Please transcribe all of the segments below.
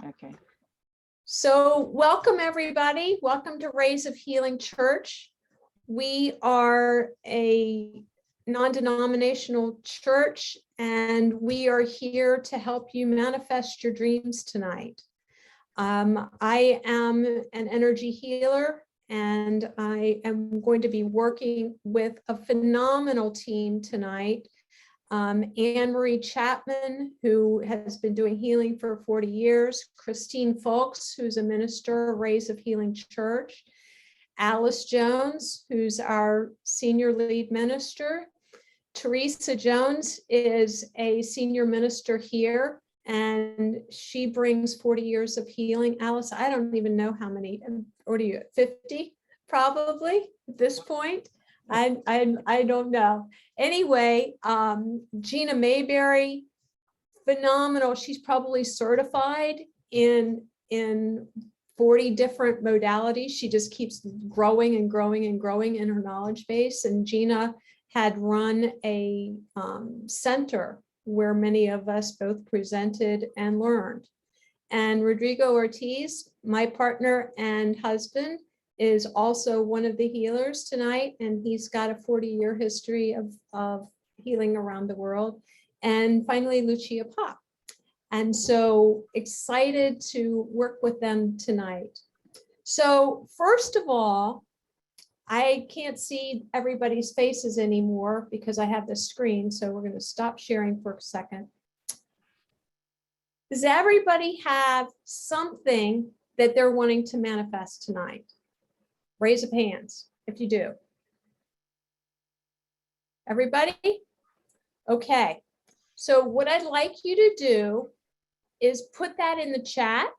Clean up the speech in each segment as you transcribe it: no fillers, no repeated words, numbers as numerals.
Okay. So welcome everybody. Welcome to Rays of Healing Church. We are a non-denominational church and we are here to help you manifest your dreams tonight. I am an energy healer and I am going to be working with a phenomenal team tonight. Anne-Marie Chapman, who has been doing healing for 40 years, Christine Folks, who's a minister of Rays of Healing Church, Alice Jones, who's our senior lead minister, Teresa Jones is a senior minister here, and she brings 40 years of healing. Alice, I don't even know how many, or do you, 50 probably at this point? I don't know. Anyway, Gina Mayberry, phenomenal. She's probably certified in 40 different modalities. She just keeps growing and growing and growing in her knowledge base. And Gina had run a center where many of us both presented and learned. And Rodrigo Ortiz, my partner and husband, is also one of the healers tonight, and he's got a 40-year history of healing around the world. And finally, Lucia Pop. And so excited to work with them tonight. So first of all, I can't see everybody's faces anymore because I have this screen, so we're going to stop sharing for a second. Does everybody have something that they're wanting to manifest tonight? Raise of hands if you do. Everybody? Okay. So what I'd like you to do is put that in the chat,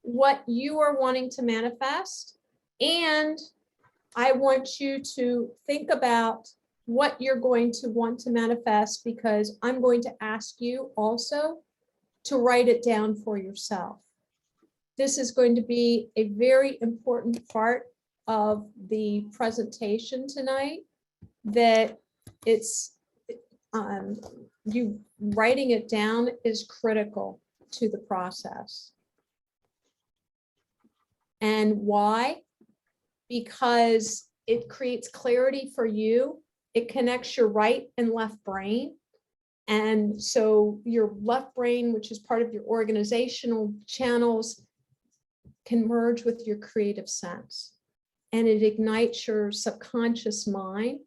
what you are wanting to manifest, and I want you to think about what you're going to want to manifest, because I'm going to ask you also to write it down for yourself. This is going to be a very important part of the presentation tonight, that it's you writing it down is critical to the process. And why? Because it creates clarity for you. It connects your right and left brain. And so your left brain, which is part of your organizational channels, can merge with your creative sense. And it ignites your subconscious mind,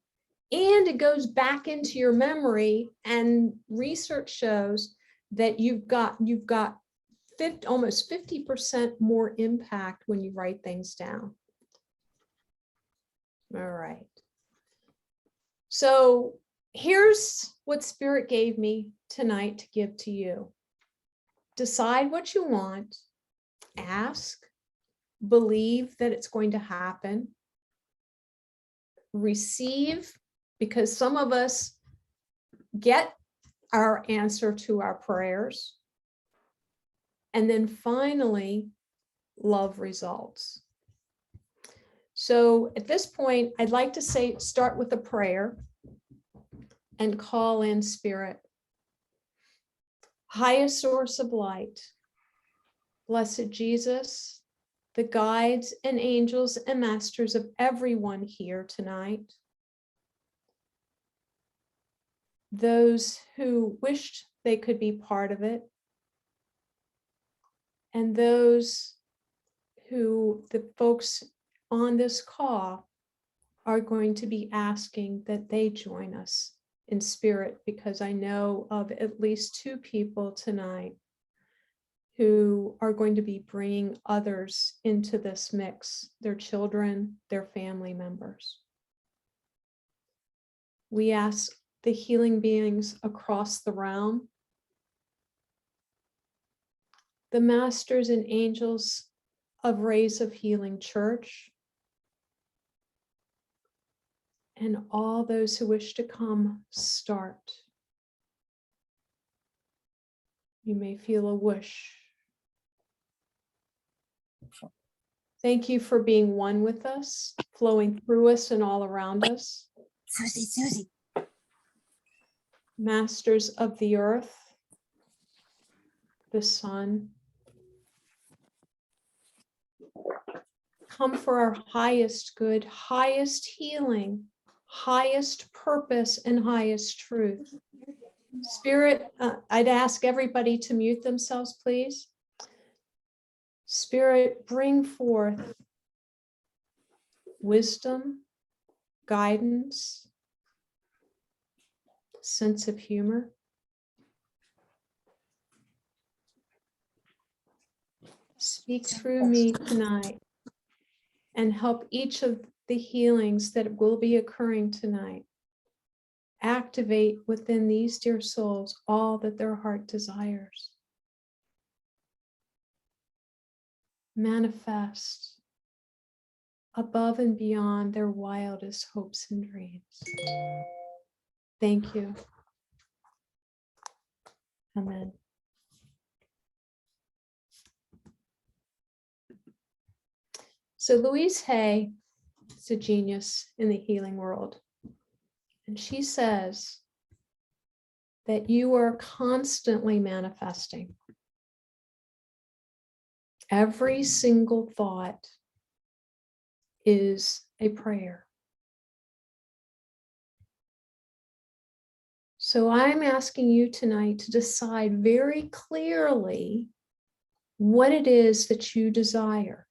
and it goes back into your memory. And research shows that you've got almost 50% more impact when you write things down. All right. So here's what Spirit gave me tonight to give to you. Decide what you want, ask, believe that it's going to happen, receive, because some of us get our answer to our prayers, and then finally, love results. So at this point, I'd like to start with a prayer and call in Spirit. Highest source of light, Blessed Jesus, the guides and angels and masters of everyone here tonight, those who wished they could be part of it, and those who the folks on this call are going to be asking that they join us in spirit, because I know of at least 2 people tonight who are going to be bringing others into this mix, their children, their family members. We ask the healing beings across the realm, the masters and angels of Rays of Healing Church, and all those who wish to come, start. You may feel a whoosh. Thank you for being one with us, flowing through us and all around us. Susie. Masters of the earth, the sun, come for our highest good, highest healing, highest purpose, and highest truth. Spirit, I'd ask everybody to mute themselves, please. Spirit, bring forth wisdom, guidance, sense of humor. Speak through me tonight and help each of the healings that will be occurring tonight activate within these dear souls all that their heart desires. Manifest above and beyond their wildest hopes and dreams. Thank you. Amen. So Louise Hay is a genius in the healing world. And she says that you are constantly manifesting. Every single thought is a prayer. So I'm asking you tonight to decide very clearly what it is that you desire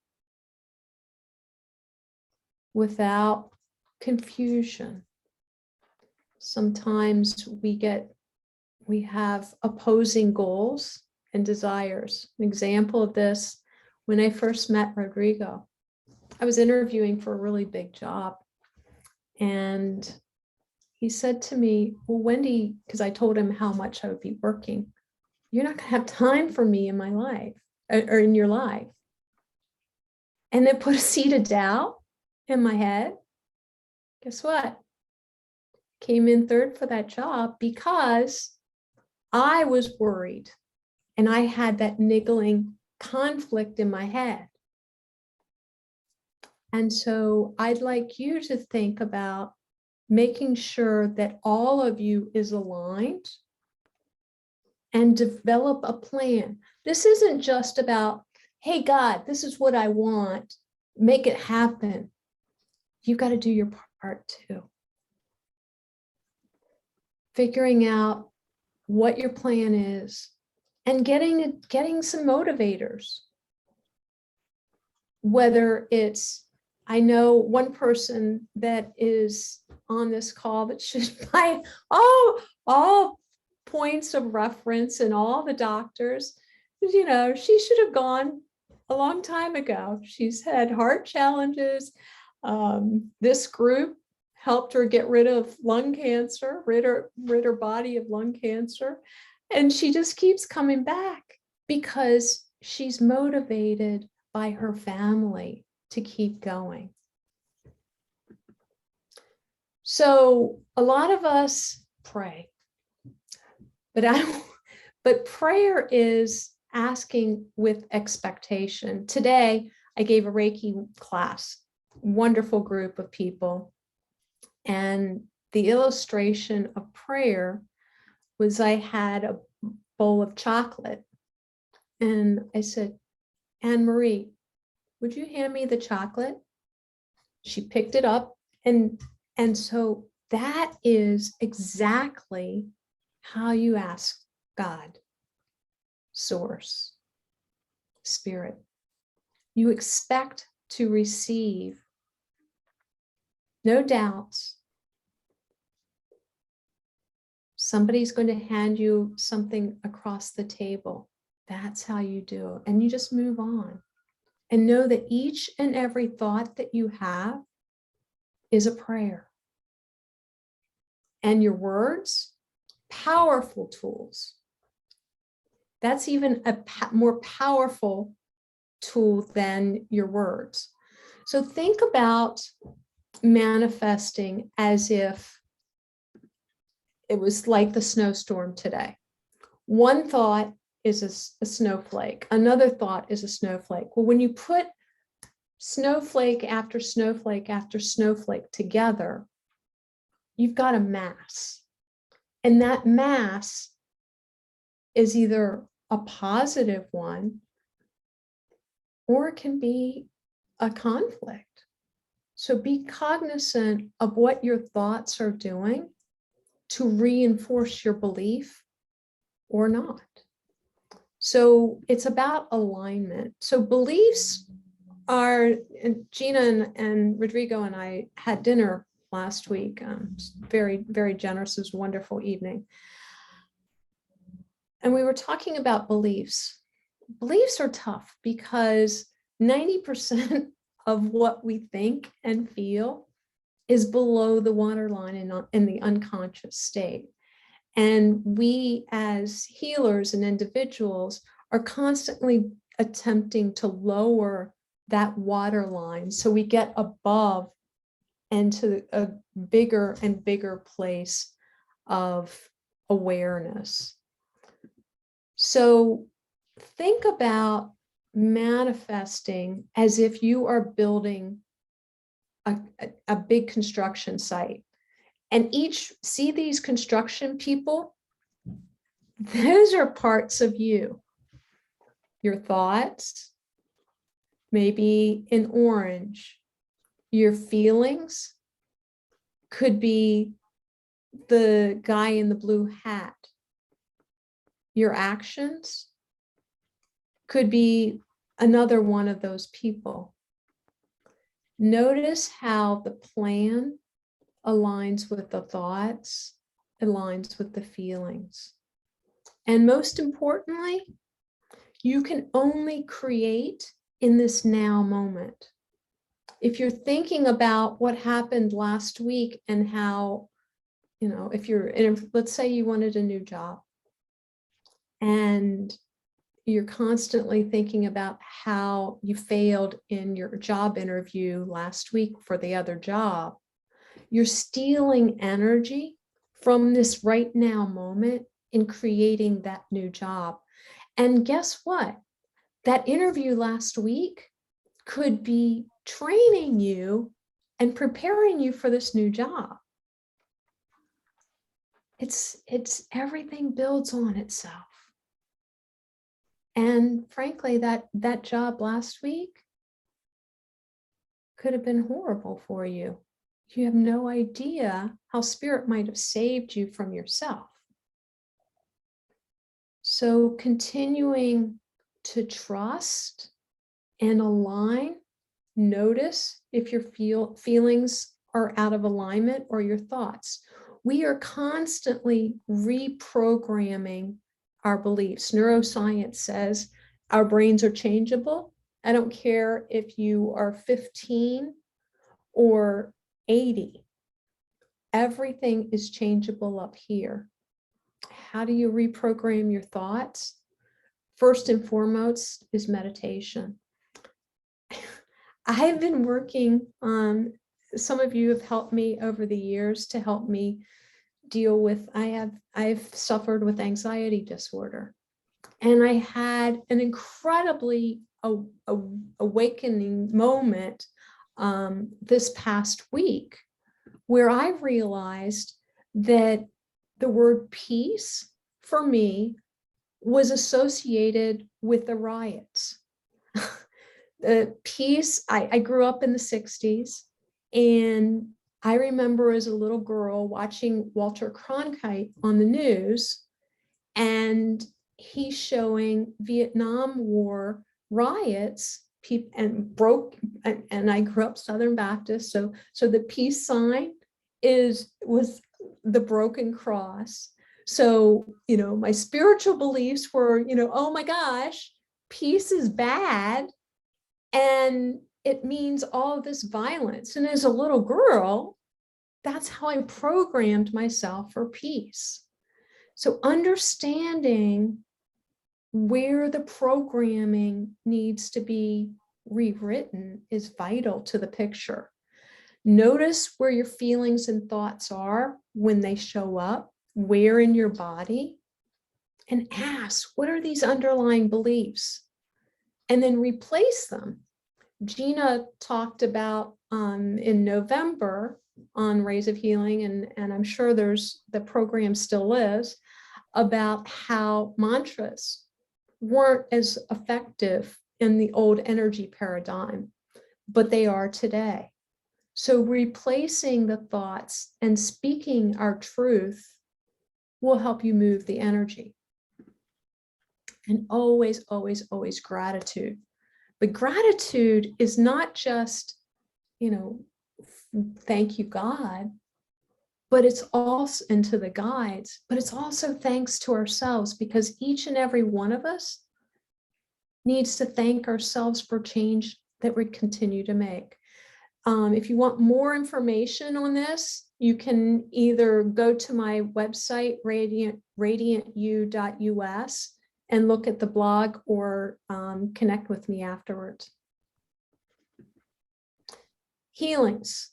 without confusion. Sometimes we have opposing goals and desires. An example of this, when I first met Rodrigo, I was interviewing for a really big job. And he said to me, well, Wendy, because I told him how much I would be working, you're not going to have time for me in my life or in your life. And then put a seed of doubt in my head. Guess what? Came in third for that job because I was worried and I had that niggling conflict in my head. And so I'd like you to think about making sure that all of you is aligned and develop a plan. This isn't just about, hey, God, this is what I want, make it happen. You've got to do your part too. Figuring out what your plan is and getting some motivators. Whether it's, I know one person that is on this call that should buy all points of reference and all the doctors, you know, she should have gone a long time ago. She's had heart challenges. This group helped her get rid of lung cancer, rid her body of lung cancer. And she just keeps coming back because she's motivated by her family to keep going. So a lot of us pray, but prayer is asking with expectation. Today, I gave a Reiki class, wonderful group of people. And the illustration of prayer was I had a bowl of chocolate and I said, Anne-Marie, would you hand me the chocolate? She picked it up. And so that is exactly how you ask God, Source, Spirit. You expect to receive, no doubts. Somebody's going to hand you something across the table. That's how you do it. And you just move on. And know that each and every thought that you have is a prayer. And your words, powerful tools. That's even a more powerful tool than your words. So think about manifesting as if it was like the snowstorm today. One thought is a snowflake. Another thought is a snowflake. Well, when you put snowflake after snowflake after snowflake together, you've got a mass. And that mass is either a positive one or it can be a conflict. So be cognizant of what your thoughts are doing to reinforce your belief or not. So it's about alignment. So beliefs are, and Gina and Rodrigo and I had dinner last week. Very, very generous. It was a wonderful evening. And we were talking about beliefs. Beliefs are tough because 90% of what we think and feel is below the waterline in the unconscious state. And we as healers and individuals are constantly attempting to lower that waterline so we get above and to a bigger and bigger place of awareness. So think about manifesting as if you are building a big construction site. And see these construction people, those are parts of you. Your thoughts, maybe in orange. Your feelings could be the guy in the blue hat. Your actions could be another one of those people. Notice how the plan aligns with the thoughts, aligns with the feelings. And most importantly, you can only create in this now moment. If you're thinking about what happened last week and how, if you're in, let's say you wanted a new job and you're constantly thinking about how you failed in your job interview last week for the other job, you're stealing energy from this right now moment in creating that new job. And guess what? That interview last week could be training you and preparing you for this new job. It's everything builds on itself. And frankly, that job last week could have been horrible for you. You have no idea how spirit might have saved you from yourself. So continuing to trust and align, notice if your feelings are out of alignment or your thoughts. We are constantly reprogramming our beliefs. Neuroscience says our brains are changeable. I don't care if you are 15 or 80. Everything is changeable up here. How do you reprogram your thoughts? First and foremost is meditation. I've been working on, some of you have helped me over the years to help me deal with, I've suffered with anxiety disorder. And I had an incredibly awakening moment this past week where I realized that the word peace for me was associated with the riots. The peace, I grew up in the 60s, and I remember as a little girl watching Walter Cronkite on the news, and he's showing Vietnam War riots, and I grew up Southern Baptist, so the peace sign was the broken cross. So, my spiritual beliefs were, oh my gosh, peace is bad. And it means all this violence. And as a little girl, that's how I programmed myself for peace. So understanding where the programming needs to be rewritten is vital to the picture. Notice where your feelings and thoughts are when they show up, where in your body, and ask, what are these underlying beliefs? And then replace them. Gina talked about in November on Rays of Healing, and I'm sure the program still is, about how mantras weren't as effective in the old energy paradigm. but they are today. So replacing the thoughts and speaking our truth will help you move the energy. And always, always, always gratitude. But gratitude is not just, thank you, God, but it's also into the guides, but it's also thanks to ourselves, because each and every one of us needs to thank ourselves for change that we continue to make. If you want more information on this, you can either go to my website, radiantu.us, and look at the blog, or connect with me afterwards. Healings.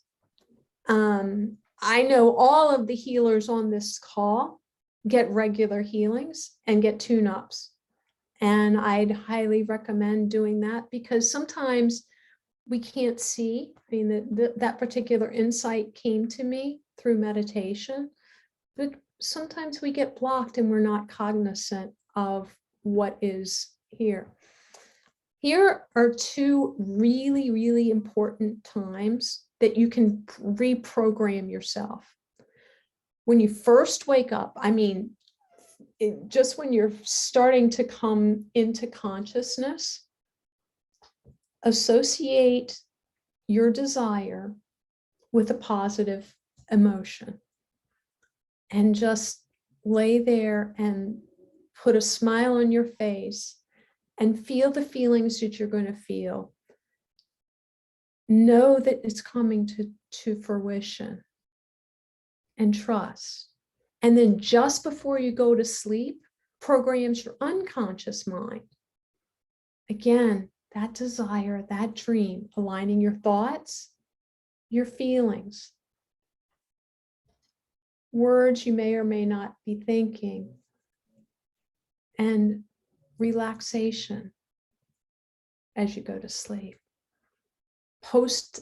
I know all of the healers on this call get regular healings and get tune-ups. And I'd highly recommend doing that, because sometimes we can't see. I mean, that particular insight came to me through meditation, but sometimes we get blocked and we're not cognizant of what is here. Here are two really, really important times that you can reprogram yourself. When you first wake up, I mean, just when you're starting to come into consciousness, associate your desire with a positive emotion, and just lay there and put a smile on your face and feel the feelings that you're going to feel. Know that it's coming to fruition, and trust. And then just before you go to sleep, programs your unconscious mind. Again, that desire, that dream, aligning your thoughts, your feelings, words you may or may not be thinking, and relaxation as you go to sleep. Post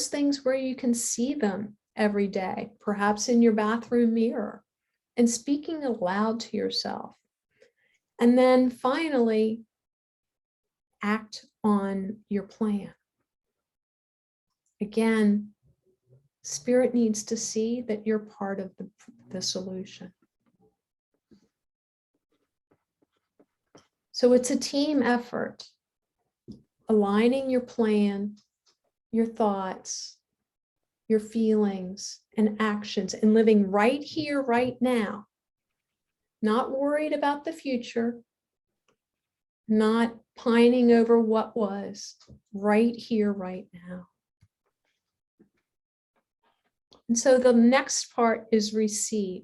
things where you can see them every day, perhaps in your bathroom mirror, and speaking aloud to yourself. And then finally, act on your plan. Again, Spirit needs to see that you're part of the solution. So it's a team effort, aligning your plan, your thoughts, your feelings and actions, and living right here, right now. Not worried about the future, not pining over what was, right here, right now. And so the next part is receive.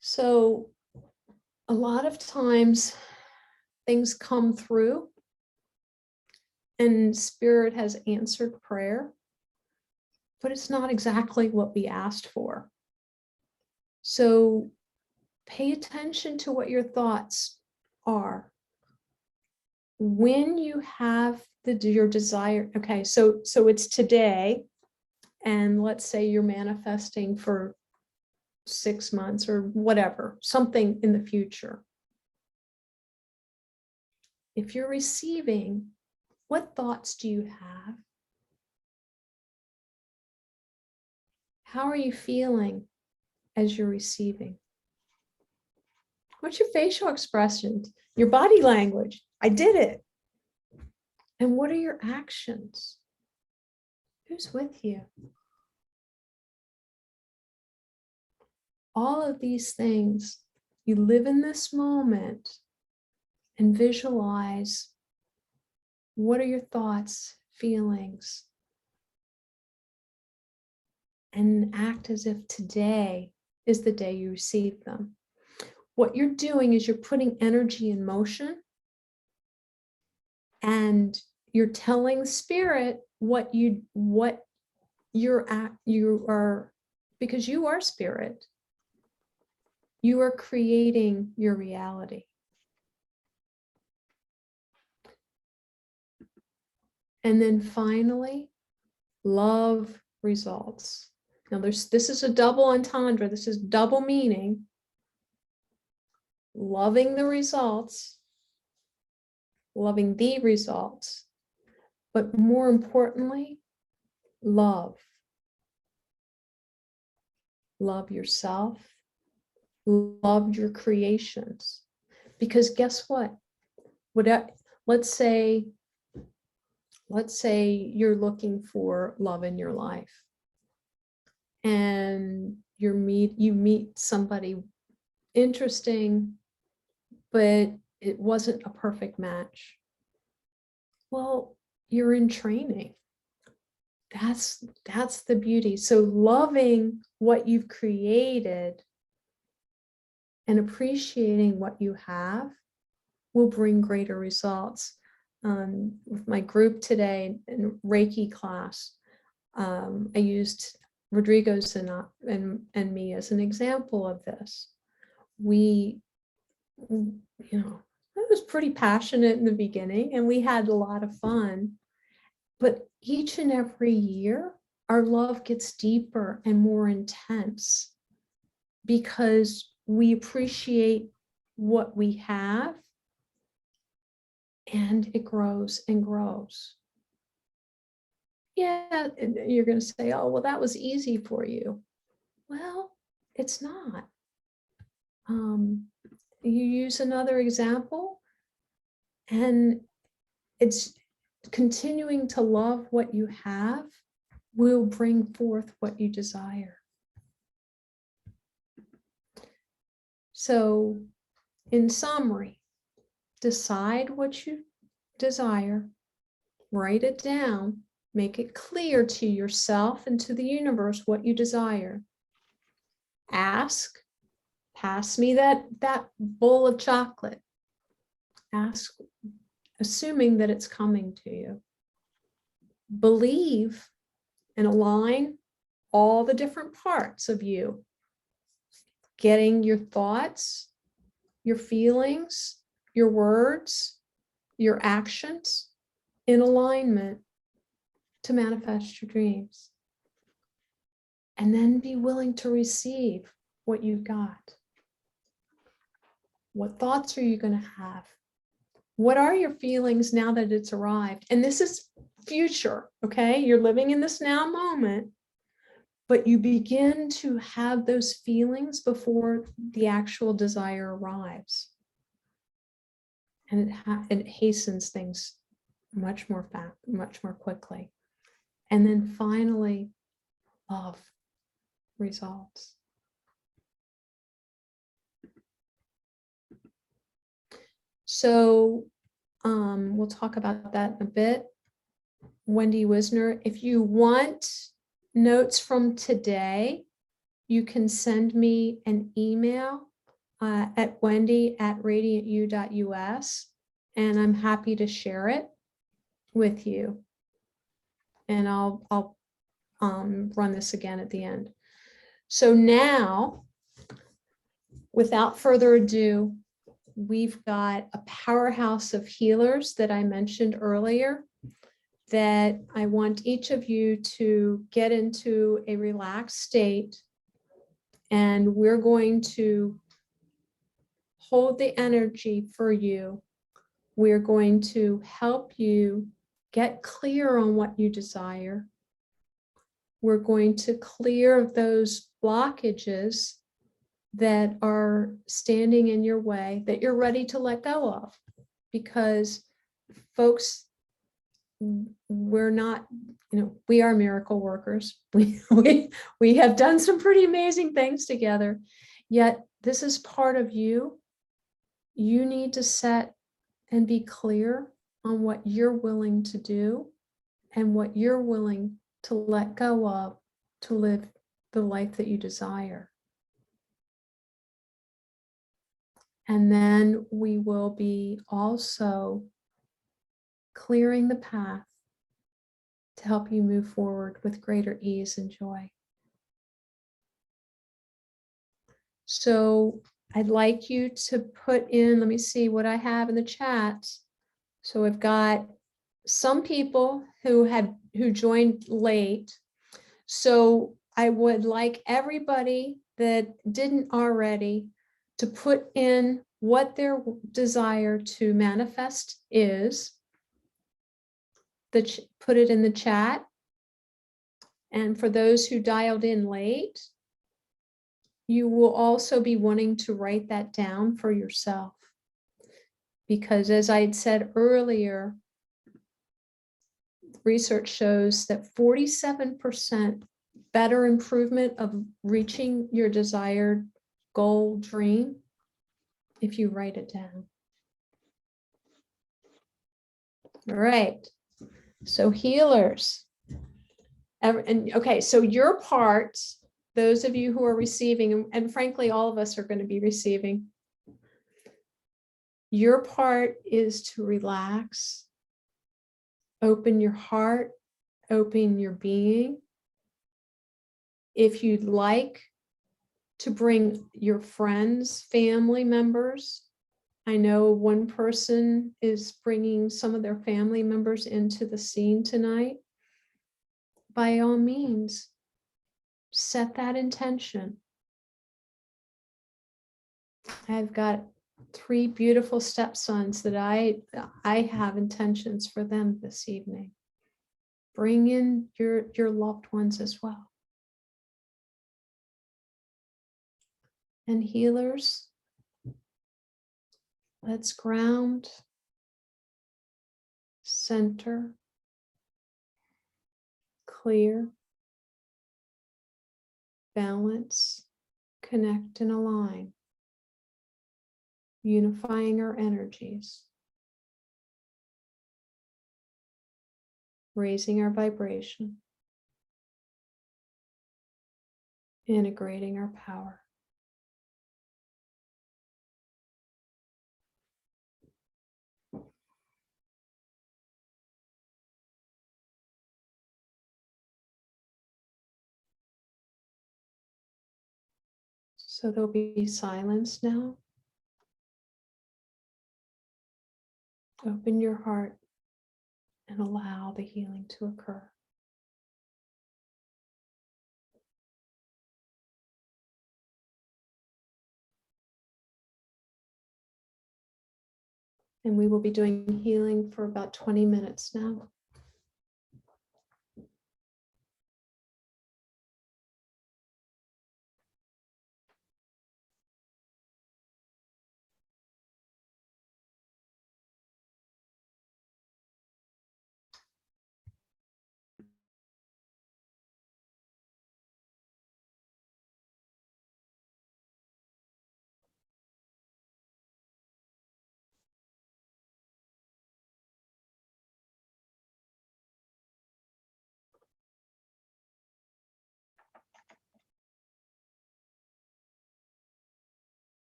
So a lot of times things come through and Spirit has answered prayer, but it's not exactly what we asked for. So pay attention to what your thoughts are. When you have your desire, okay, so it's today, and let's say you're manifesting for 6 months or whatever, something in the future. If you're receiving, what thoughts do you have? How are you feeling as you're receiving? What's your facial expressions, your body language? I did it. And what are your actions? Who's with you? All of these things, you live in this moment and visualize, what are your thoughts, feelings, and act as if today is the day you receive them. What you're doing is you're putting energy in motion, and you're telling Spirit what you're at, you are, because you are Spirit. You are creating your reality. And then finally, love results. Now this is a double entendre. This is double meaning. Loving the results loving the results, but more importantly, love. Love yourself, love your creations. Because guess what? Let's say you're looking for love in your life, and you meet somebody interesting, but it wasn't a perfect match. Well, you're in training. That's the beauty. So loving what you've created and appreciating what you have will bring greater results. With my group today in Reiki class, I used Rodrigo's and me as an example of this. I was pretty passionate in the beginning, and we had a lot of fun. But each and every year, our love gets deeper and more intense because we appreciate what we have, and it grows and grows. Yeah, you're going to say, oh, well, that was easy for you. Well, it's not. You use another example, and it's continuing to love what you have will bring forth what you desire. So, in summary, decide what you desire, write it down, make it clear to yourself and to the universe what you desire. Ask, pass me that bowl of chocolate. Ask, assuming that it's coming to you. Believe and align all the different parts of you, getting your thoughts, your feelings, your words, your actions in alignment to manifest your dreams. And then be willing to receive what you've got. What thoughts are you going to have? What are your feelings now that it's arrived? And this is future, okay? You're living in this now moment, but you begin to have those feelings before the actual desire arrives. And it hastens things much more quickly. And then finally, love results. So we'll talk about that in a bit. Wendy Wisner, if you want notes from today, you can send me an email at wendy@radiantu.us, and I'm happy to share it with you. And I'll run this again at the end. So now, without further ado, we've got a powerhouse of healers that I mentioned earlier that I want each of you to get into a relaxed state, and we're going to hold the energy for you. We're going to help you get clear on what you desire. We're going to clear those blockages that are standing in your way that you're ready to let go of. Because folks, we're not, we are miracle workers. We have done some pretty amazing things together, yet this is part of you. You need to set and be clear on what you're willing to do and what you're willing to let go of to live the life that you desire. And then we will be also clearing the path to help you move forward with greater ease and joy. So I'd like you to put in, let me see what I have in the chat. So I've got some people who joined late. So I would like everybody that didn't already to put in what their desire to manifest is, put it in the chat. And for those who dialed in late, you will also be wanting to write that down for yourself. Because as I had said earlier, research shows that 47% better improvement of reaching your desired goal, dream, if you write it down. All right. So healers. And okay, so your part, those of you who are receiving, and frankly, all of us are going to be receiving, your part is to relax, open your heart, open your being. If you'd like to bring your friends, family members, I know one person is bringing some of their family members into the scene tonight. By all means, set that intention. I've got 3 beautiful stepsons that I have intentions for them this evening. Bring in your loved ones as well. And healers, let's ground, center, clear, balance, connect and align, unifying our energies, raising our vibration, integrating our power. So there'll be silence now. Open your heart and allow the healing to occur. And we will be doing healing for about 20 minutes now.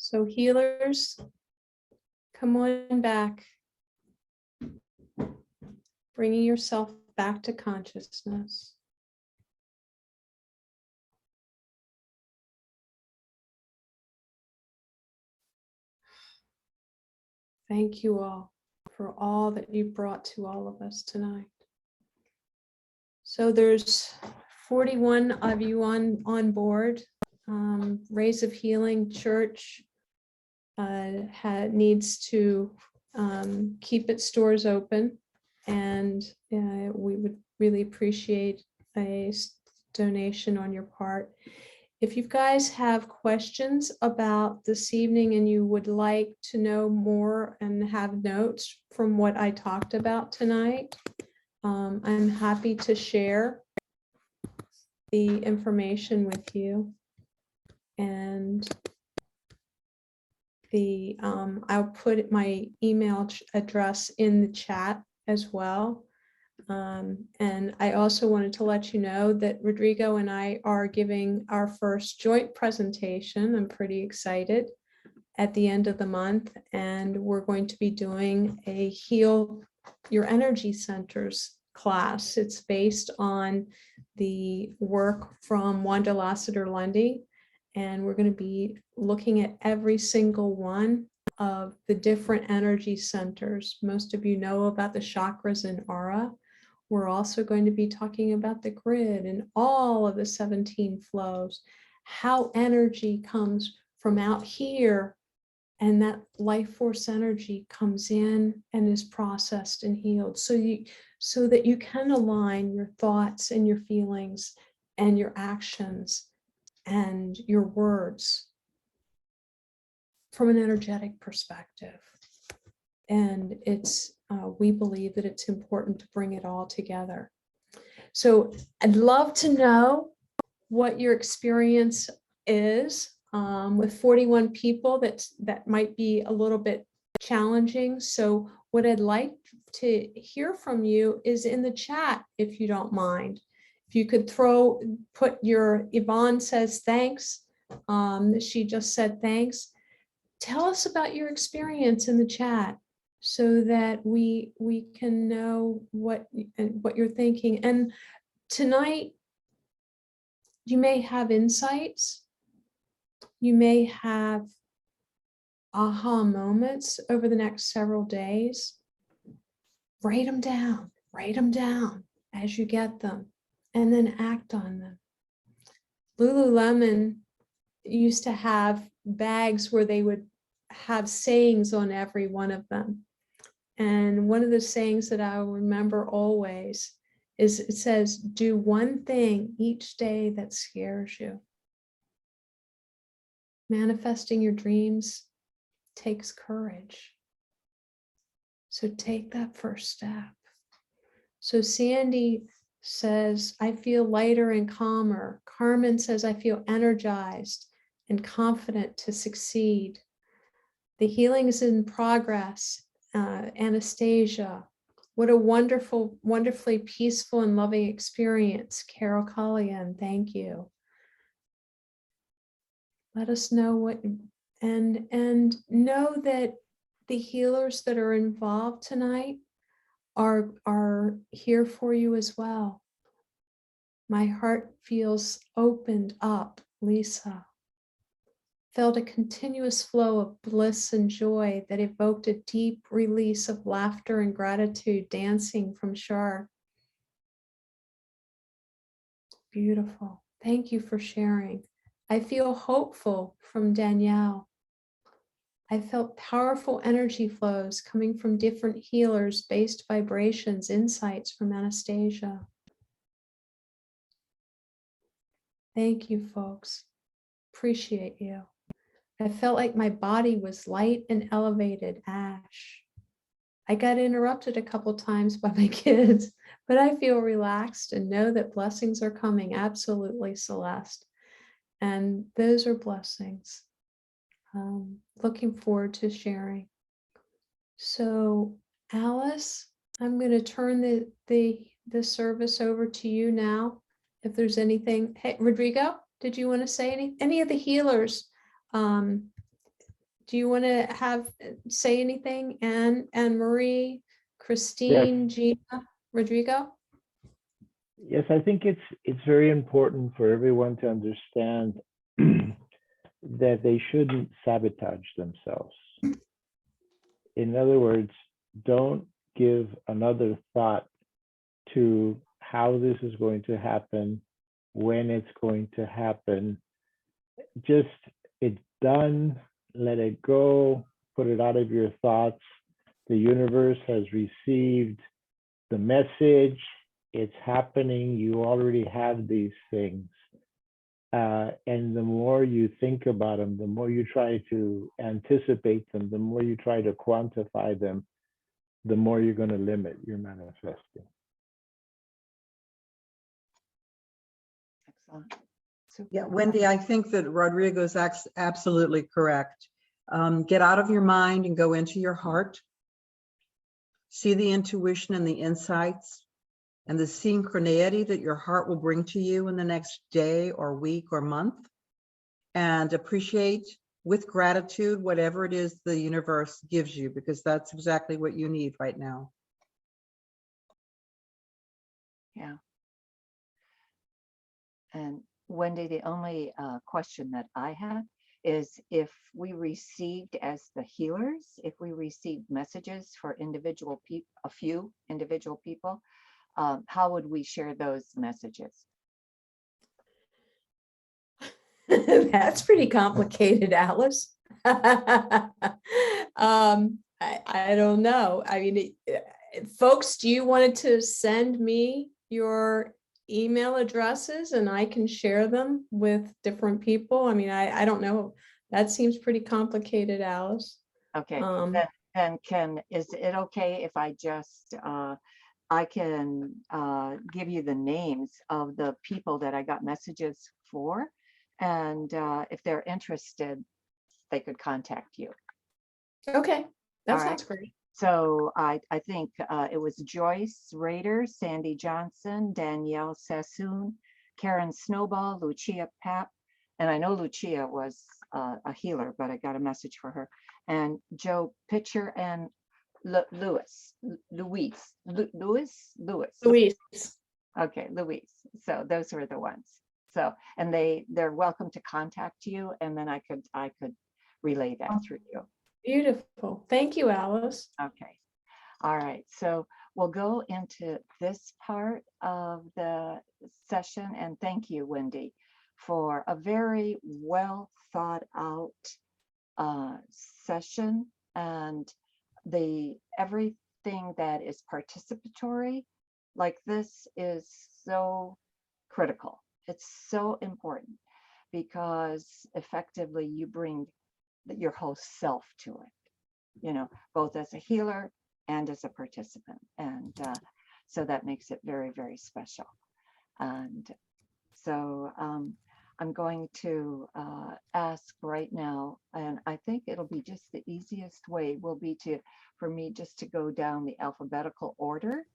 So healers, come on back, bringing yourself back to consciousness. Thank you all for all that you brought to all of us tonight. So there's 41 of you on board. Rays of Healing Church needs to keep its doors open, and we would really appreciate a donation on your part. If you guys have questions about this evening and you would like to know more and have notes from what I talked about tonight, I'm happy to share the information with you. And I'll put my email address in the chat as well. And I also wanted to let you know that Rodrigo and I are giving our first joint presentation. I'm pretty excited, at the end of the month, and we're going to be doing a Heal Your Energy Centers class. It's based on the work from Wanda Lassiter-Lundy, and we're going to be looking at every single one of the different energy centers. Most of you know about the chakras and aura. We're also going to be talking about the grid and all of the 17 flows, how energy comes from out here, and that life force energy comes in and is processed and healed. So that you can align your thoughts and your feelings and your actions and your words from an energetic perspective. And we believe that it's important to bring it all together. So I'd love to know what your experience is with 41 people. That might be a little bit challenging. So what I'd like to hear from you is in the chat, if you don't mind. If you could put your, Yvonne says thanks. She just said thanks. Tell us about your experience in the chat, so that we can know what you're thinking. And tonight, you may have insights. You may have aha moments over the next several days. Write them down as you get them, and then act on them. Lululemon used to have bags where they would have sayings on every one of them. And one of the sayings that I remember always is, it says, do one thing each day that scares you. Manifesting your dreams takes courage. So take that first step. So Sandy says, I feel lighter and calmer. Carmen says, I feel energized and confident to succeed. The healing is in progress. Anastasia, what a wonderfully peaceful and loving experience. Carol Collian, thank you. Let us know what, and know that the healers that are involved tonight are here for you as well. My heart feels opened up, Lisa. Felt a continuous flow of bliss and joy that evoked a deep release of laughter and gratitude dancing from Shar. Beautiful. Thank you for sharing. I feel hopeful, from Danielle. I felt powerful energy flows coming from different healers, based vibrations, insights from Anastasia. Thank you, folks. Appreciate you. I felt like my body was light and elevated, Ash. I got interrupted a couple times by my kids, but I feel relaxed and know that blessings are coming. Absolutely, Celeste. And those are blessings. Looking forward to sharing. So, Alice, I'm going to turn the service over to you now. If there's anything, hey, Rodrigo, did you want to say any of the healers? do you want to say anything? Anne Marie, Christine, Yes. Gina, Rodrigo? Yes, I think it's very important for everyone to understand that they shouldn't sabotage themselves. In other words, don't give another thought to how this is going to happen, when it's going to happen. Just, it's done, let it go, put it out of your thoughts. The universe has received the message, it's happening, you already have these things. And the more you think about them, the more you try to anticipate them, the more you try to quantify them, the more you're going to limit your manifesting. Excellent. Yeah, Wendy, I think that Rodrigo's absolutely correct. Get out of your mind and go into your heart. See the intuition and the insights and the synchronicity that your heart will bring to you in the next day or week or month, and appreciate with gratitude whatever it is the universe gives you, because that's exactly what you need right now. Yeah. And Wendy, the only question that I have is, if we received, as the healers, if we received messages for individual people, a few individual people, how would we share those messages? That's pretty complicated, Alice. I don't know. I mean, folks, do you want to send me your email addresses and I can share them with different people? I mean, I don't know. That seems pretty complicated, Alice. Okay, then is it okay if I just I can give you the names of the people that I got messages for, and if they're interested, they could contact you. Okay, that All sounds right. great. So I think it was Joyce Rader, Sandy Johnson, Danielle Sassoon, Karen Snowball, Lucia Papp, and I know Lucia was a healer, but I got a message for her, and Joe Pitcher and Louise. Okay, Louise. So those were the ones. So, and they're welcome to contact you, and then I could relay that through you. Beautiful. Thank you, Alice. Okay. All right. So we'll go into this part of the session, and thank you, Wendy, for a very well thought out session, and everything that is participatory like this is so critical. It's so important, because effectively you bring your whole self to it, both as a healer and as a participant. And so that makes it very, very special. And so I'm going to ask right now, and I think it'll be just the easiest way will be for me just to go down the alphabetical order.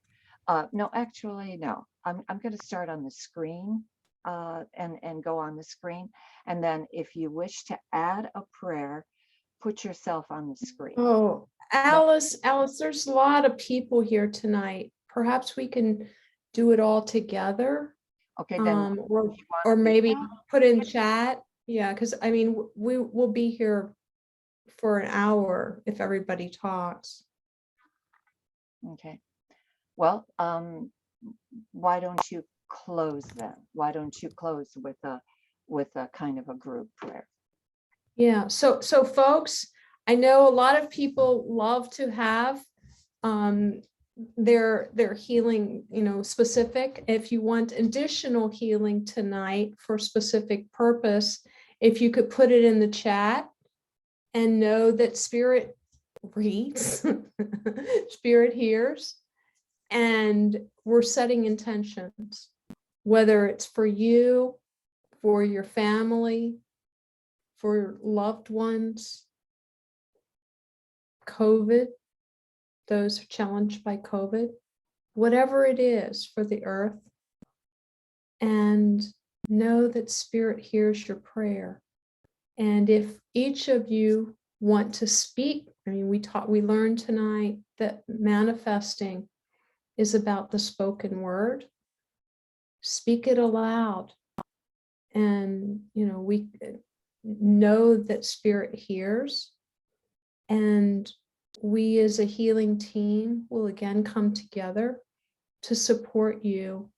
No, actually, no, I'm going to start on the screen and go on the screen. And then if you wish to add a prayer, put yourself on the screen. Oh, Alice, there's a lot of people here tonight. Perhaps we can do it all together. Okay, then or maybe put in chat. Yeah, because I mean, we will be here for an hour if everybody talks. Okay. Well, why don't you close then? Why don't you close with a kind of a group prayer? Yeah. So folks, I know a lot of people love to have their healing, specific. If you want additional healing tonight for specific purpose, if you could put it in the chat, and know that Spirit reads, Spirit hears, and we're setting intentions, whether it's for you, for your family, for loved ones, COVID, those challenged by COVID, whatever it is for the earth, and know that Spirit hears your prayer. And if each of you want to speak. I mean, we learned tonight that manifesting is about the spoken word. Speak it aloud. And, we know that spirit hears. And we as a healing team will again come together to support you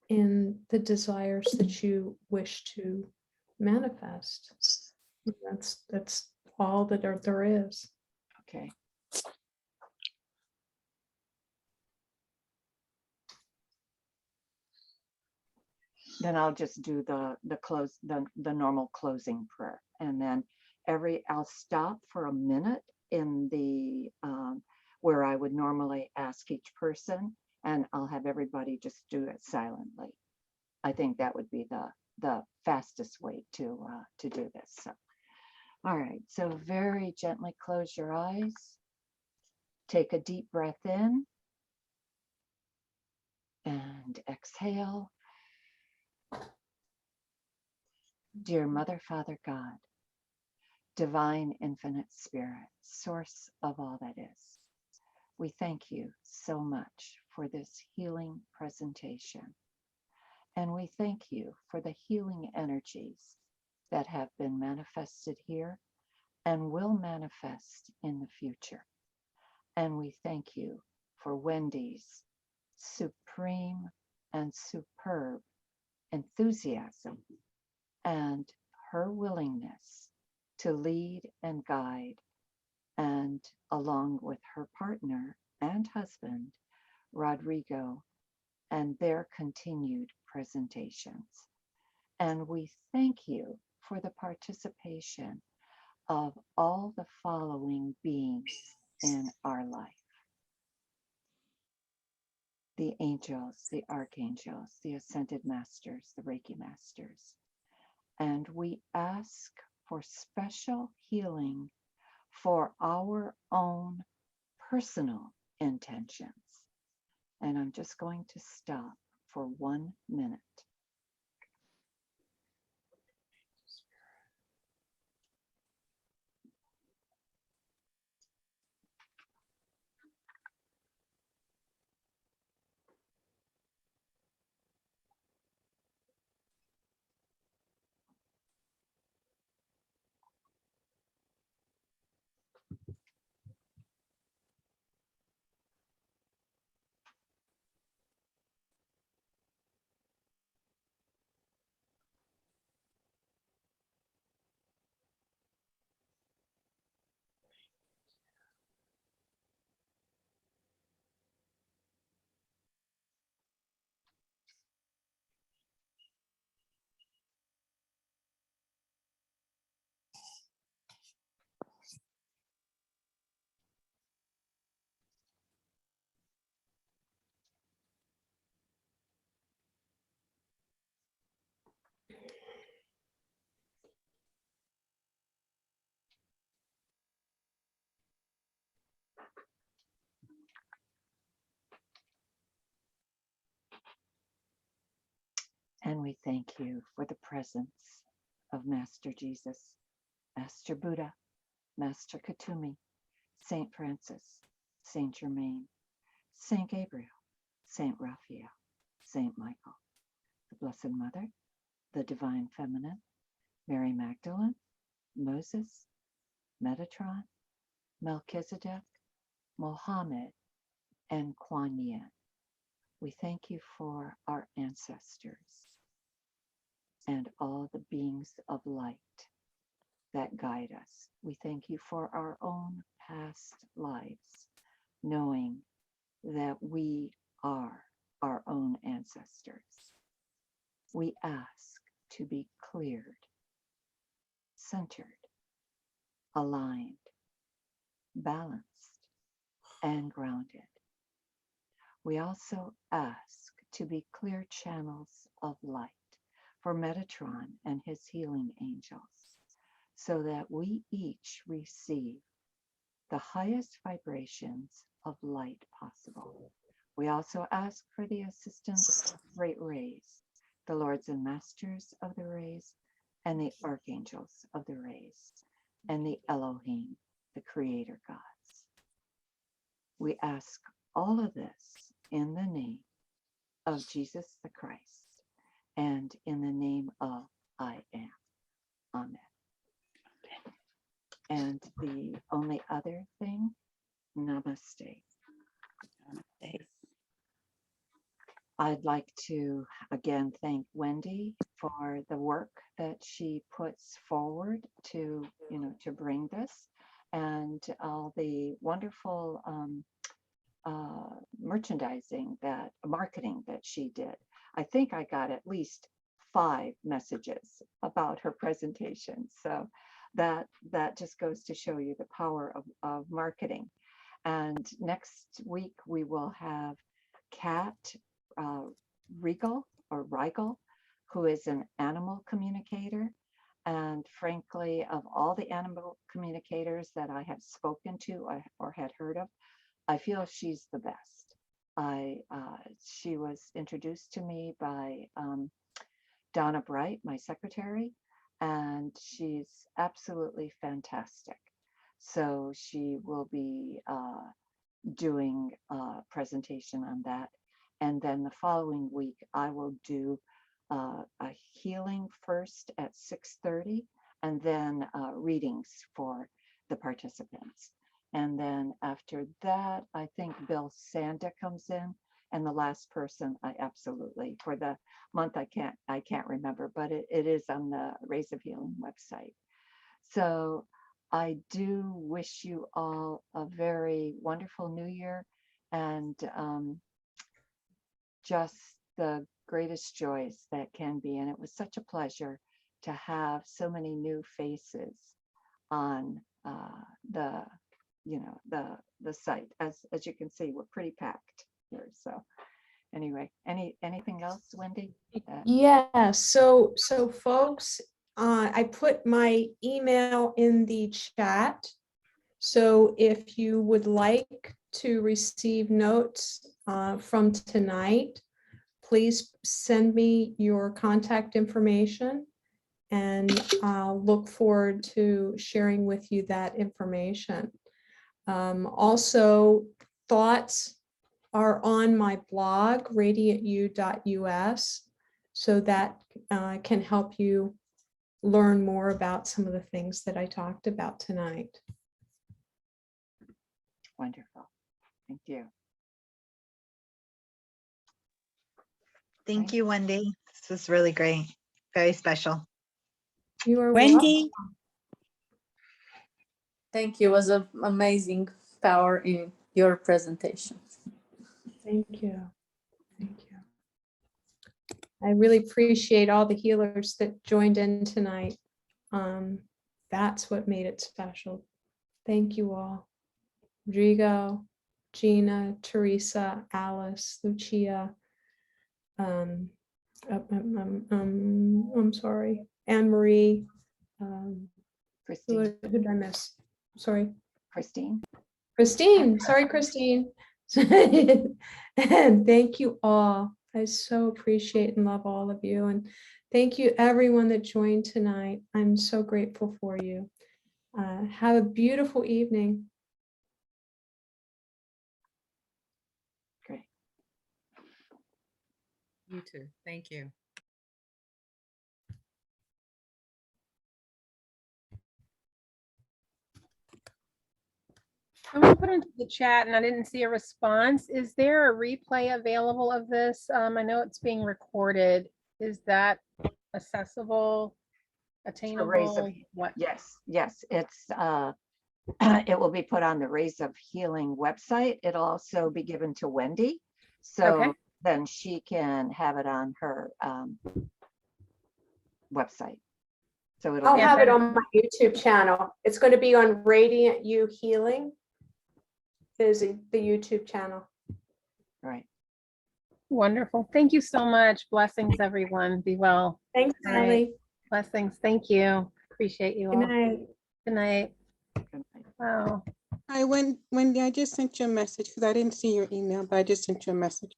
in the desires that you wish to manifest. That's all that there is. Okay. Then I'll just do the normal closing prayer, and then I'll stop for a minute in the where I would normally ask each person, and I'll have everybody just do it silently. I think that would be the fastest way to do this. So, all right. So very gently close your eyes. Take a deep breath in and exhale. Dear Mother, Father, God, divine infinite spirit, source of all that is, we thank you so much for this healing presentation. And we thank you for the healing energies that have been manifested here and will manifest in the future. And we thank you for Wendy's supreme and superb enthusiasm and her willingness to lead and guide, and along with her partner and husband, Rodrigo, and their continued presentations. And we thank you for the participation of all the following beings in our life: the angels, the archangels, the ascended masters, the Reiki masters. And we ask for special healing for our own personal intentions. And I'm just going to stop for 1 minute. And we thank you for the presence of Master Jesus, Master Buddha, Master Katumi, Saint Francis, Saint Germain, Saint Gabriel, Saint Raphael, Saint Michael, the Blessed Mother, the Divine Feminine, Mary Magdalene, Moses, Metatron, Melchizedek, Mohammed, and Kuan Yin. We thank you for our ancestors and all the beings of light that guide us. We thank you for our own past lives, knowing that we are our own ancestors. We ask to be cleared, centered, aligned, balanced, and grounded. We also ask to be clear channels of light for Metatron and his healing angels, so that we each receive the highest vibrations of light possible. We also ask for the assistance of great rays, the lords and masters of the rays, and the archangels of the rays, and the Elohim, the creator gods. We ask all of this in the name of Jesus the Christ and in the name of I am. Amen. And the only other thing, namaste. I'd like to again thank Wendy for the work that she puts forward to, to bring this, and all the wonderful marketing that she did. I think I got at least 5 messages about her presentation. So that just goes to show you the power of marketing. And next week we will have Kat Rigel, who is an animal communicator. And frankly, of all the animal communicators that I have spoken to or had heard of, I feel she's the best. She was introduced to me by Donna Bright, my secretary, and she's absolutely fantastic. So she will be doing a presentation on that. And then the following week, I will do a healing first at 6:30, and then readings for the participants. And then after that, I think Bill Sanda comes in, and the last person I absolutely, for the month, I can't remember, but it is on the Rays of Healing website. So I do wish you all a very wonderful new year, and just the greatest joys that can be. And it was such a pleasure to have so many new faces on the site. As you can see, we're pretty packed here. So anyway, anything else, Wendy? Yeah, so folks, I put my email in the chat. So if you would like to receive notes from tonight, please send me your contact information, and I'll look forward to sharing with you that information. Also, thoughts are on my blog, radiantu.us, so that can help you learn more about some of the things that I talked about tonight. Wonderful. Thank you. Thank you, Wendy. This was really great. Very special. You are Wendy, welcome. thank you. It was an amazing power in your presentation. Thank you. Thank you. I really appreciate all the healers that joined in tonight. That's what made it special. Thank you all. Rodrigo, Gina, Teresa, Alice, Lucia, I'm sorry, Anne-Marie, Christine. who did I miss? Sorry. Christine. Sorry, Christine. And thank you all. I so appreciate and love all of you. And thank you everyone that joined tonight. I'm so grateful for you. Have a beautiful evening. Great. You too. Thank you. Someone put into the chat and I didn't see a response. Is there a replay available of this? I know it's being recorded. Is that accessible, attainable? What? Yes, it's it will be put on the Rays of Healing website. It'll also be given to Wendy, so Okay. then she can have it on her website. So it'll I'll be have it on my YouTube channel. It's going to be on Radiant You Healing. Is the YouTube channel. right. Wonderful. Thank you so much. Blessings, everyone. Be well. Thanks, All right. Ellie. Blessings. Thank you. Appreciate you Good all. night. Good night. Good night. Wow. Hi, Wendy, I just sent you a message because I didn't see your email, but I just sent you a message.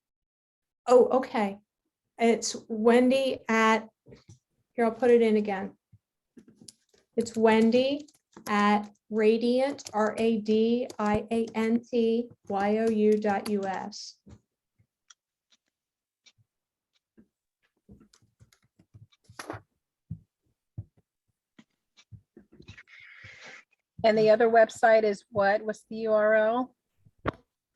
Oh, okay. It's Wendy at, here, I'll put it in again. It's Wendy at radiant, radiantyou.us. And the other website is what? What's the URL?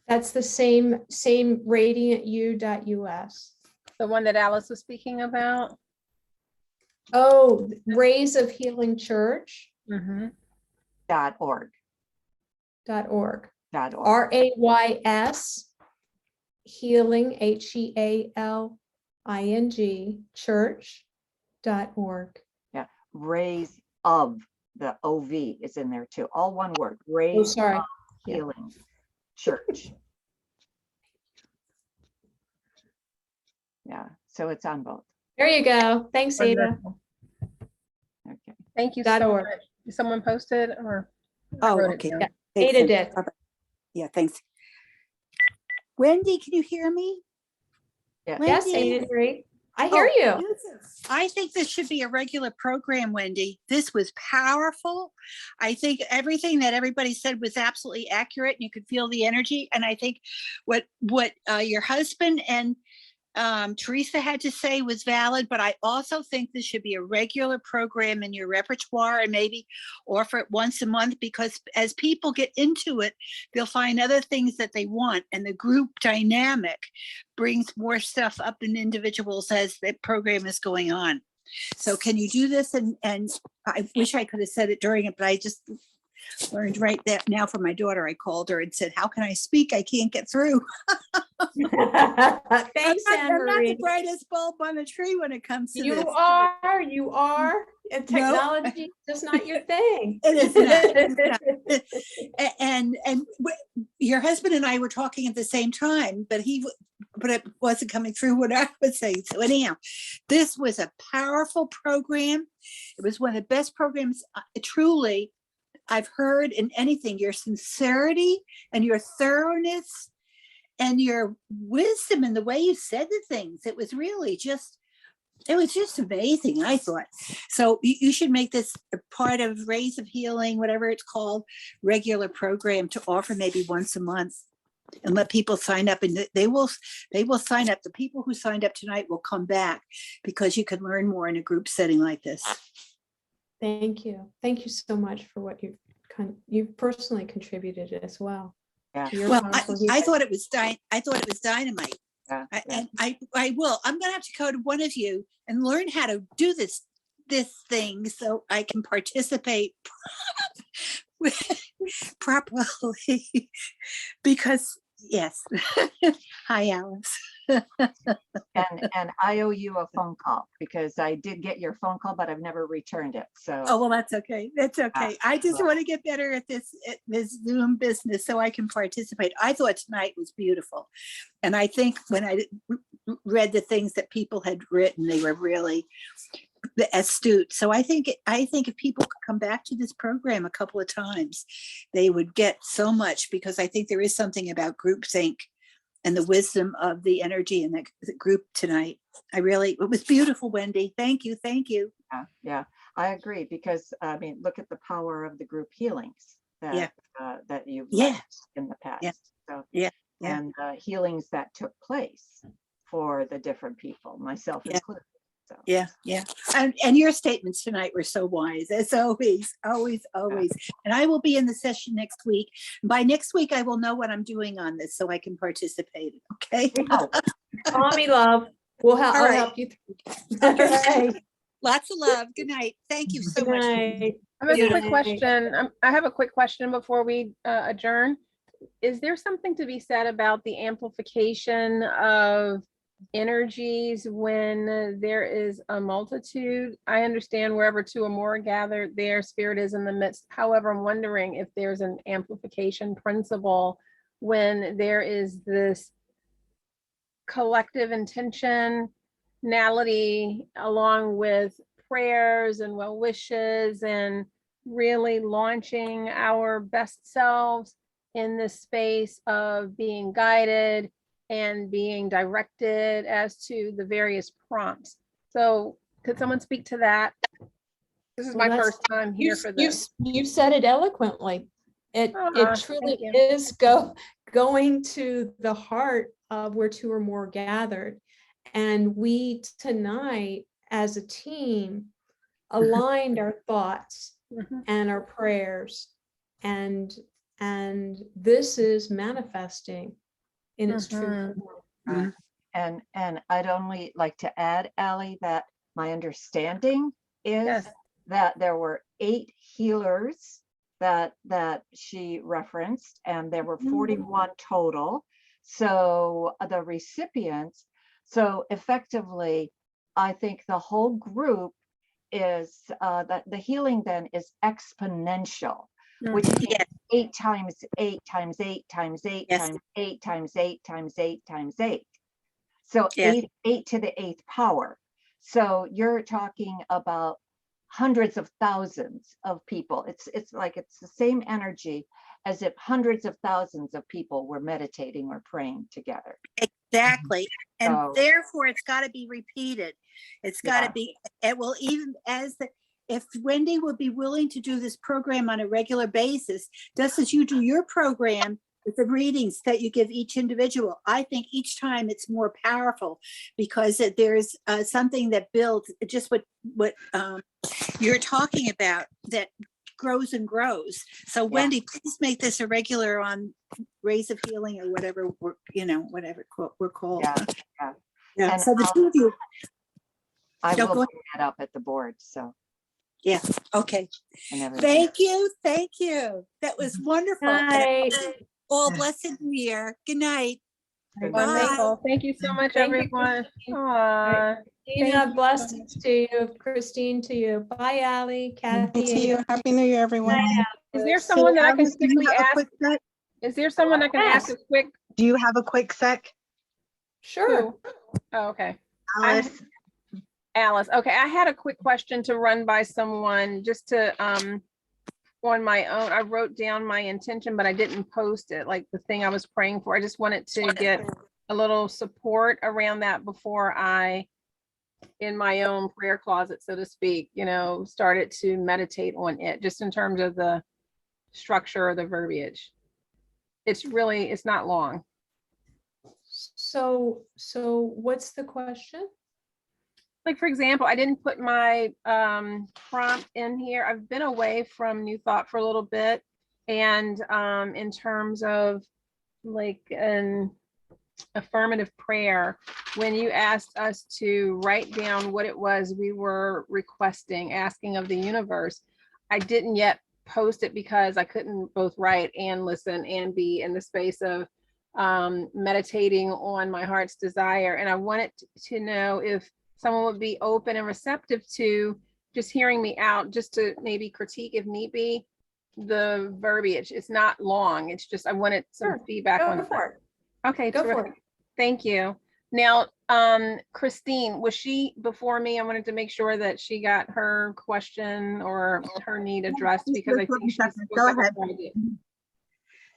That's the same radiantyou.us. The one that Alice was speaking about? Oh, Rays of Healing Church. Mhm. .org. .org. .org. RAYS healing HEALING church.org. Yeah. Rays of, the OV is in there too. All one word. Oh, Rays sorry. of Yeah. Healing Church. Yeah. So it's on both. There you go. Thanks, Ada. Wonderful. Okay. Thank you .org. so much. Did someone post it or? I Oh, wrote it okay. down. Yeah. Thanks, Ada Cindy. did. Bye-bye. Yeah, thanks. Wendy, can you hear me? Yeah. Yes, Wendy? Ada, great. I hear you. I think this should be a regular program, Wendy. This was powerful. I think everything that everybody said was absolutely accurate. You could feel the energy. And I think what your husband and Teresa had to say was valid, but I also think this should be a regular program in your repertoire and maybe offer it once a month, because as people get into it, they'll find other things that they want, and the group dynamic brings more stuff up in individuals as the program is going on. So can you do this? And I wish I could have said it during it, but I just learned right that now from my daughter. I called her and said, how can I speak? I can't get through. Thanks, I'm not the Anne-Marie. brightest bulb on the tree when it comes to You this. are. And technology is just not your thing. It is not. And your husband and I were talking at the same time, but it wasn't coming through what I was saying. So anyhow, this was a powerful program. It was one of the best programs, truly, I've heard in anything. Your sincerity and your thoroughness and your wisdom and the way you said the things, it was really just, it was just amazing, I thought. So you should make this a part of Rays of Healing, whatever it's called, regular program to offer maybe once a month, and let people sign up, and they will sign up. The people who signed up tonight will come back because you can learn more in a group setting like this. Thank you. Thank you so much for what you personally contributed as well. Yeah. to your Well, powerful I healing. thought it was dynamite. Yeah. And I will. I'm gonna have to go to one of you and learn how to do this thing so I can participate properly. Because yes. Hi, Alice. And I owe you a phone call because I did get your phone call, but I've never returned it. So Oh, well, that's okay. That's okay. I just want to get better at this Zoom business so I can participate. I thought tonight was beautiful. And I think when I read the things that people had written, they were really astute. So I think if people could come back to this program a couple of times, they would get so much, because I think there is something about groupthink and the wisdom of the energy in the group tonight. It was beautiful, Wendy. Thank you. Thank you. yeah, I agree, because I mean, look at the power of the group healings that that you've led in the past. Yeah. So Yeah. and healings that took place for the different people, myself included. So Yeah. And your statements tonight were so wise, as always. And I will be in the session next week. By next week, I will know what I'm doing on this so I can participate. Okay. Call me, love. I'll right. help you through. Okay. All right. Lots of love. Good night. Thank you so Good much. night. I have a quick Good night. question. I have a quick question before we adjourn. Is there something to be said about the amplification of energies when there is a multitude? I understand wherever two or more are gathered, their spirit is in the midst. However, I'm wondering if there's an amplification principle when there is this collective intentionality along with prayers and well wishes and really launching our best selves in this space of being guided and being directed as to the various prompts. So could someone speak to that? This is Well, my that's- first time here for this. You said it eloquently. It Aw, truly thank you. is going to the heart of where two or more gathered. And we tonight, as a team, aligned our thoughts Mhm. and our prayers, and this is manifesting in its true form. And I'd only like to add, Ally, that my understanding is Yes. that there were 8 healers that she referenced, and there were 41 total. So the recipients, so effectively, I think the whole group is that the healing then is exponential, which means Yes. 8 times 8 times 8 times 8 Yes. times 8 times 8 times 8 times 8. So Yes. 8 to the 8th power. So you're talking about hundreds of thousands of people. It's like it's the same energy as if hundreds of thousands of people were meditating or praying together. Exactly. And So- therefore it's got to be repeated. It's got to Yeah. be, it will even if Wendy would be willing to do this program on a regular basis, just as you do your program with the readings that you give each individual, I think each time it's more powerful because there's something that builds just what you're talking about that grows and grows. So Wendy, please make this a regular on Rays of Healing or whatever whatever we're called. Yeah. Yeah. And So the two of you. I No, will go bring that up at the board. So Yeah. Okay. and everything. Thank you. Thank you. That was wonderful. And Night. all blessed New Year. Good night. Good night. Wonderful. Thank you so much, Thank you, everyone. Christine. Aw, Dina, Thank you. blessings to you. Christine, to you. Bye, Ally, Kathy. See you. Happy New Year, everyone. Is there someone that I can Alice, do you quickly have a ask? quick sec? Is there someone I can ask a quick? Do you have a quick sec? Sure. Who? Oh, okay. Alice, Alice. Okay, I had a quick question to run by someone just to on my own. I wrote down my intention, but I didn't post it, like the thing I was praying for. I just wanted to get a little support around that before I, in my own prayer closet, so to speak, started to meditate on it, just in terms of the structure or the verbiage. It's not long. So what's the question? Like, for example, I didn't put my prompt in here. I've been away from New Thought for a little bit. And in terms of like an affirmative prayer, when you asked us to write down what it was we were requesting, asking of the universe, I didn't yet post it because I couldn't both write and listen and be in the space of meditating on my heart's desire. And I wanted to know if someone would be open and receptive to just hearing me out, just to maybe critique if need be the verbiage. It's not long. It's just I wanted some Sure. feedback on Go it. for it. Okay, Go for terrific. it. Thank you. Now, Christine, was she before me? I wanted to make sure that she got her question or her need addressed because I think she's. Go ahead.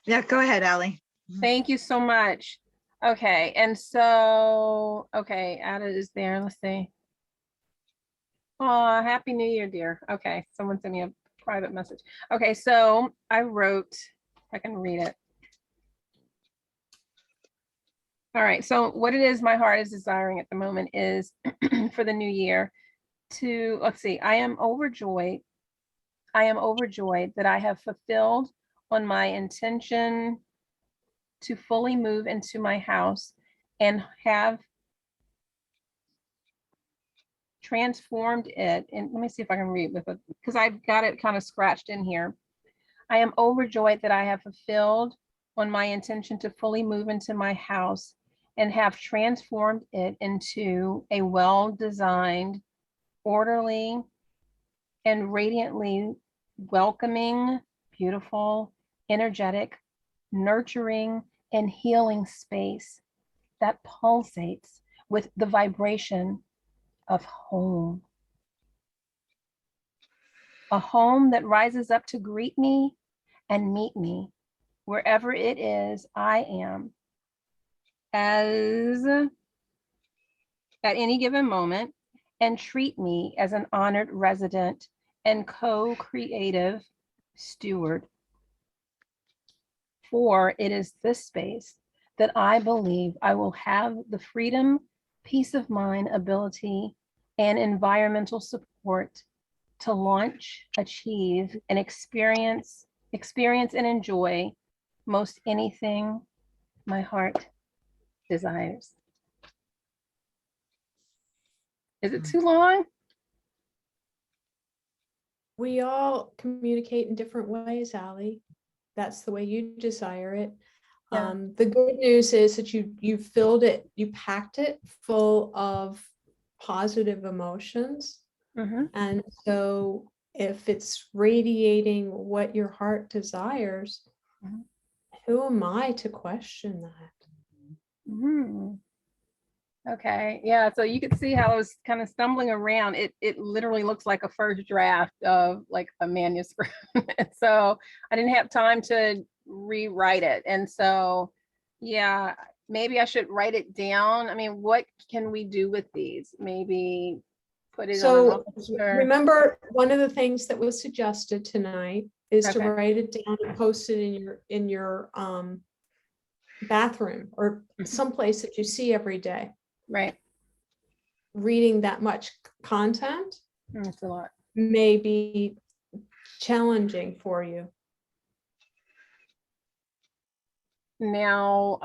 Yeah, go ahead, Ally. Thank you so much. Okay, and so, okay, Ada is there. Let's see. Oh, Happy New Year, dear. Okay, someone sent me a private message. Okay, so I wrote, I can read it. All right, so what it is my heart is desiring at the moment is for the new year to, let's see, I am overjoyed that I have fulfilled on my intention to fully move into my house and have transformed it. And let me see if I can read with it because I've got it kind of scratched in here. I am overjoyed that I have fulfilled on my intention to fully move into my house and have transformed it into a well-designed, orderly, and radiantly welcoming, beautiful, energetic, nurturing, and healing space that pulsates with the vibration of home. A home that rises up to greet me and meet me wherever it is I am as at any given moment and treat me as an honored resident and co-creative steward. For it is this space that I believe I will have the freedom, peace of mind, ability, and environmental support to launch, achieve, and experience and enjoy most anything my heart desires. Is it too long? We all communicate in different ways, Allie. That's the way you desire it. Yeah. The good news is that you filled it, you packed it full of positive emotions. Mhm. And so if it's radiating what your heart desires, Mhm. who am I to question that? Mhm. Okay, yeah, so you could see how I was kind of stumbling around. It literally looks like a first draft of like a manuscript. And so I didn't have time to rewrite it. And so, yeah, maybe I should write it down. I mean, what can we do with these? Maybe put it on So an officer. remember, one of the things that was suggested tonight is to Okay. write it down and post it in your bathroom or someplace that you see every day. Right, Reading that much content that's a lot. may be challenging for you. Now,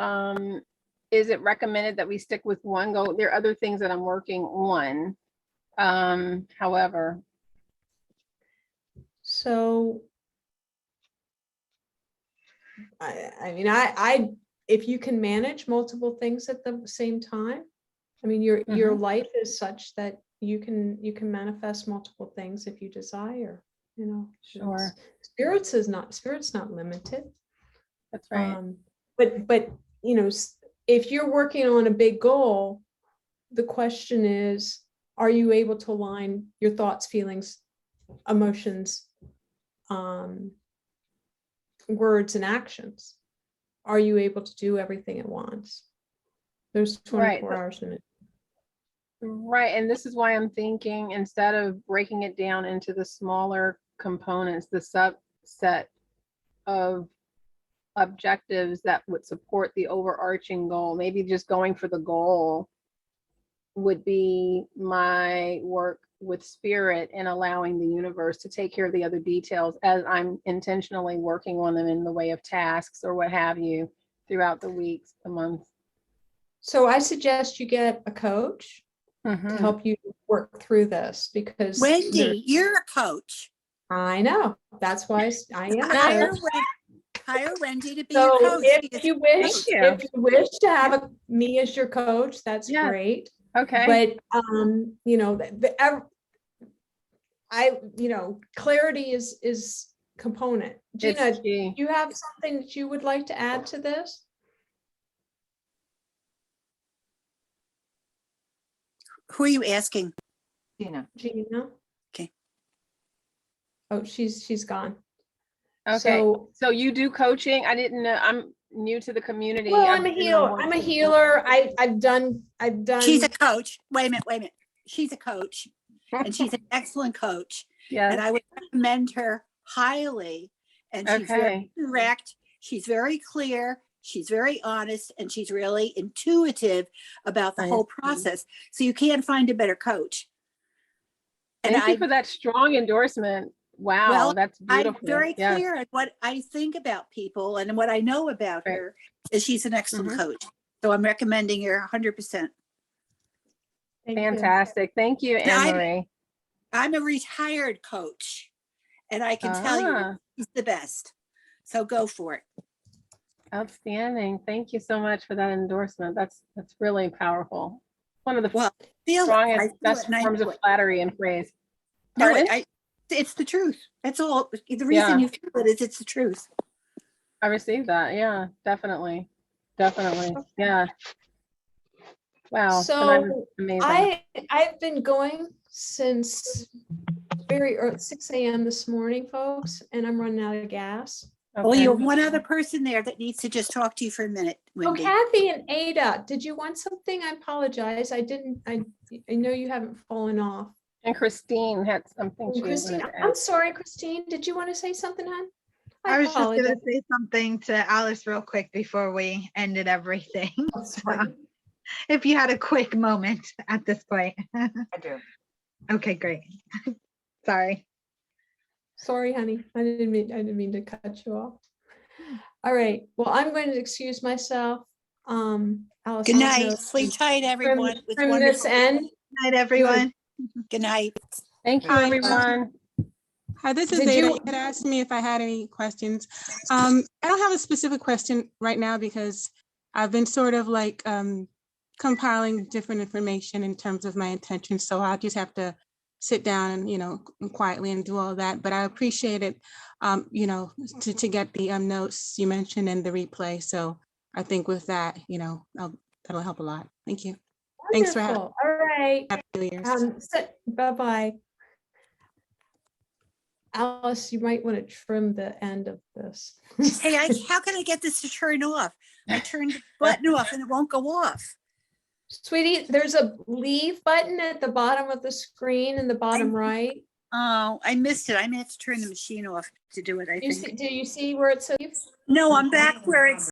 is it recommended that we stick with one goal? There are other things that I'm working on. However, So I mean, if you can manage multiple things at the same time, I mean, your life is such that you can manifest multiple things if you desire, you know. Sure. Spirit's not limited. that's right. But you know, if you're working on a big goal, the question is, are you able to align your thoughts, feelings, emotions, words, and actions? Are you able to do everything at once? There's 24 Right. hours in it. Right, and this is why I'm thinking instead of breaking it down into the smaller components, the subset of objectives that would support the overarching goal, maybe just going for the goal would be my work with spirit and allowing the universe to take care of the other details as I'm intentionally working on them in the way of tasks or what have you throughout the weeks, the months. So I suggest you get a coach to help you work through this, because Wendy, you're a coach. I know, that's why I am a Hire coach. hire Wendy to be So your coach. She if is you a wish, coach. Thank if you wish to have me as your coach, that's Yes. great. Okay. But you know, clarity is component. Gina, It's key. do you have something that you would like to add to this? Who are you asking? Gina. Gina? Okay. Oh, she's gone. Okay. So you do coaching? I didn't know. I'm new to the community. Well, I've I'm a been healer. on I'm a one- healer. I've done. She's a coach. Wait a minute. She's a coach and she's an excellent coach. Yes. And I would recommend her highly. And she's very direct. She's very clear. She's very honest, and she's really intuitive about the I whole see. process. So you can't find a better coach. And Thank you for that strong endorsement. Wow, Well, that's beautiful. I'm very Yes. clear on what I think about people, and what I know about Right. her is she's an excellent coach. So I'm recommending her 100%. Thank you. Fantastic. Thank you, And Anne-Marie. I'm a retired coach, and I can tell you she's the best. So go for it. Outstanding. Thank you so much for that endorsement. That's really powerful. One of the Well, feel strongest, it. best And I forms know of it. flattery and praise. No, Pardon? it's the truth. That's all. The reason you feel it is it's the truth. I received that. Yeah, definitely. Definitely. Yeah. Wow. Tonight was So amazing. I've been going since very early, 6 a.m. this morning, folks, and I'm running out of gas. Well, Okay. you have one other person there that needs to just talk to you for a minute, Oh, Wendy. Kathy and Ada, did you want something? I apologize. I didn't. I know you haven't fallen off. And Christine had something she wanted Christine, to I'm add. sorry, Christine, did you want to say something, hon? I was just gonna apologize. say something to Alice real quick before we ended everything. Oh, sorry. If you had a quick moment at this point. I do. Okay, great. Sorry. Sorry, honey. I didn't mean to cut you off. All right. Well, I'm going to excuse myself. Alice, Good I don't know night. Sleep tight, everyone. It was from this wonderful. end. Good night, everyone. Good night. Thank you, Hi, everyone. Hi, this is Did Zeta. you- You had asked me if I had any questions. I don't have a specific question right now because I've been sort of like compiling different information in terms of my intentions. So I'll just have to sit down and, quietly and do all that. But I appreciate it, to get the notes you mentioned in the replay. So I think with that, that'll help a lot. Thank you. Thanks for having Wonderful. All right. Happy New Year's. Bye-bye. Alice, you might want to trim the end of this. Hey, how can I get this to turn off? I turned the button off and it won't go off. Sweetie, there's a leave button at the bottom of the screen in the bottom right. Oh, I missed it. I may have to turn the machine off to do it, I think. Do you see where it says leave? No, I'm back where it's